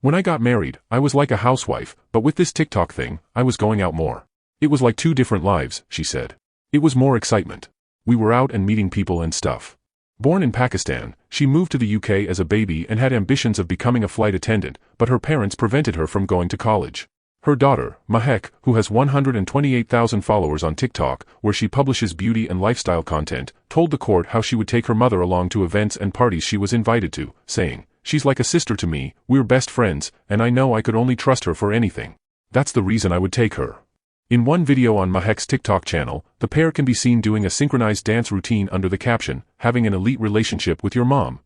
When I got married, I was like a housewife, but with this TikTok thing, I was going out more. It was like two different lives, she said. It was more excitement. We were out and meeting people and stuff. Born in Pakistan, she moved to the UK as a baby and had ambitions of becoming a flight attendant, but her parents prevented her from going to college. Her daughter, Mahek, who has 128,000 followers on TikTok, where she publishes beauty and lifestyle content, told the court how she would take her mother along to events and parties she was invited to, saying, "She's like a sister to me, we're best friends, and I know I could only trust her for anything. That's the reason I would take her." In one video on Mahek's TikTok channel, the pair can be seen doing a synchronized dance routine under the caption, "Having an elite relationship with your mom."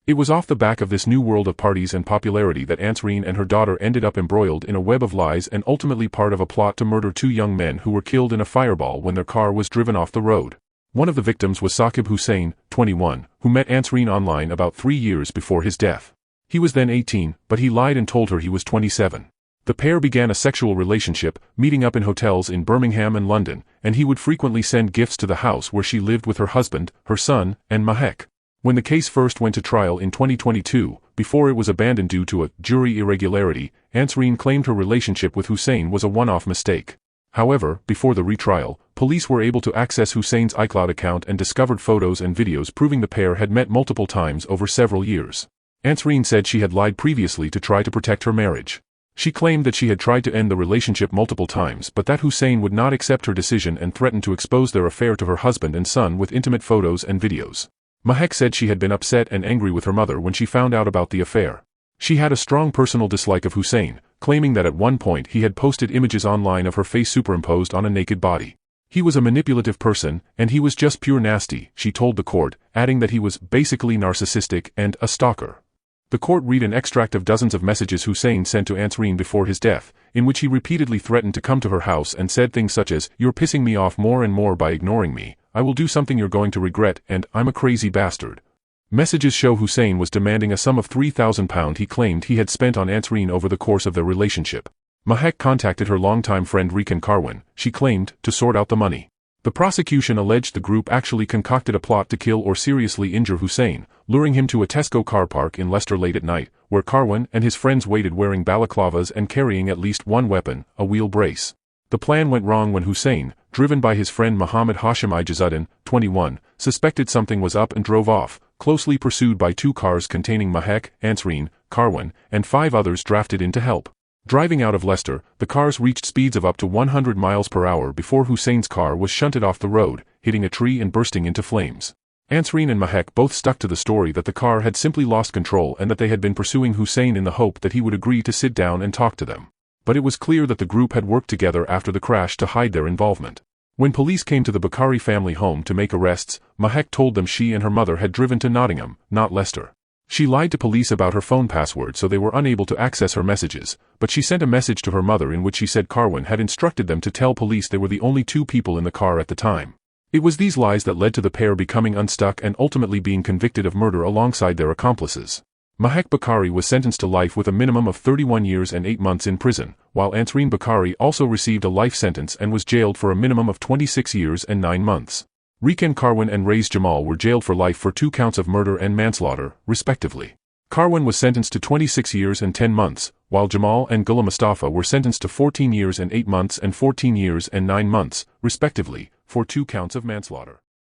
It was off the back of this new world of parties and popularity that Ansarine and her daughter ended up embroiled in a web of lies and ultimately part of a plot to murder two young men who were killed in a fireball when their car was driven off the road. One of the victims was Saqib Hussain, 21, who met Ansarine online about 3 years before his death. He was then 18, but he lied and told her he was 27. The pair began a sexual relationship, meeting up in hotels in Birmingham and London, and he would frequently send gifts to the house where she lived with her husband, her son, and Mahek. When the case first went to trial in 2022, before it was abandoned due to a jury irregularity, Ansarine claimed her relationship with Hussain was a one-off mistake. However, before the retrial, police were able to access Hussain's iCloud account and discovered photos and videos proving the pair had met multiple times over several years. Ansarine said she had lied previously to try to protect her marriage. She claimed that she had tried to end the relationship multiple times but that Hussain would not accept her decision and threatened to expose their affair to her husband and son with intimate photos and videos. Mahek said she had been upset and angry with her mother when she found out about the affair. She had a strong personal dislike of Hussain, claiming that at one point he had posted images online of her face superimposed on a naked body. He was a manipulative person, and he was just pure nasty, she told the court, adding that he was basically narcissistic and a stalker. The court read an extract of dozens of messages Hussain sent to Ansarine before his death, in which he repeatedly threatened to come to her house and said things such as, "You're pissing me off more and more by ignoring me, I will do something you're going to regret, and I'm a crazy bastard." Messages show Hussain was demanding a sum of £3,000 he claimed he had spent on Ansarine over the course of their relationship. Mahek contacted her longtime friend Rikan Karwan, she claimed, to sort out the money. The prosecution alleged the group actually concocted a plot to kill or seriously injure Hussain, luring him to a Tesco car park in Leicester late at night, where Karwan and his friends waited wearing balaclavas and carrying at least one weapon, a wheel brace. The plan went wrong when Hussain, driven by his friend Mohammed Hashim Ijazuddin, 21, suspected something was up and drove off, closely pursued by 2 cars containing Mahek, Ansarine, Karwan, and 5 others drafted in to help. Driving out of Leicester, the cars reached speeds of up to 100 miles per hour before Hussain's car was shunted off the road, hitting a tree and bursting into flames. Ansarine and Mahek both stuck to the story that the car had simply lost control and that they had been pursuing Hussain in the hope that he would agree to sit down and talk to them. But it was clear that the group had worked together after the crash to hide their involvement. When police came to the Bukhari family home to make arrests, Mahek told them she and her mother had driven to Nottingham, not Leicester. She lied to police about her phone password so they were unable to access her messages, but she sent a message to her mother in which she said Karwan had instructed them to tell police they were the only 2 people in the car at the time. It was these lies that led to the pair becoming unstuck and ultimately being convicted of murder alongside their accomplices. Mahek Bukhari was sentenced to life with a minimum of 31 years and 8 months in prison, while Ansarine Bukhari also received a life sentence and was jailed for a minimum of 26 years and 9 months. Rikan Karwan and Raiz Jamal were jailed for life for 2 counts of murder and manslaughter, respectively. Karwan was sentenced to 26 years and 10 months, while Jamal and Gula Mustafa were sentenced to 14 years and 8 months and 14 years and 9 months, respectively, for 2 counts of manslaughter.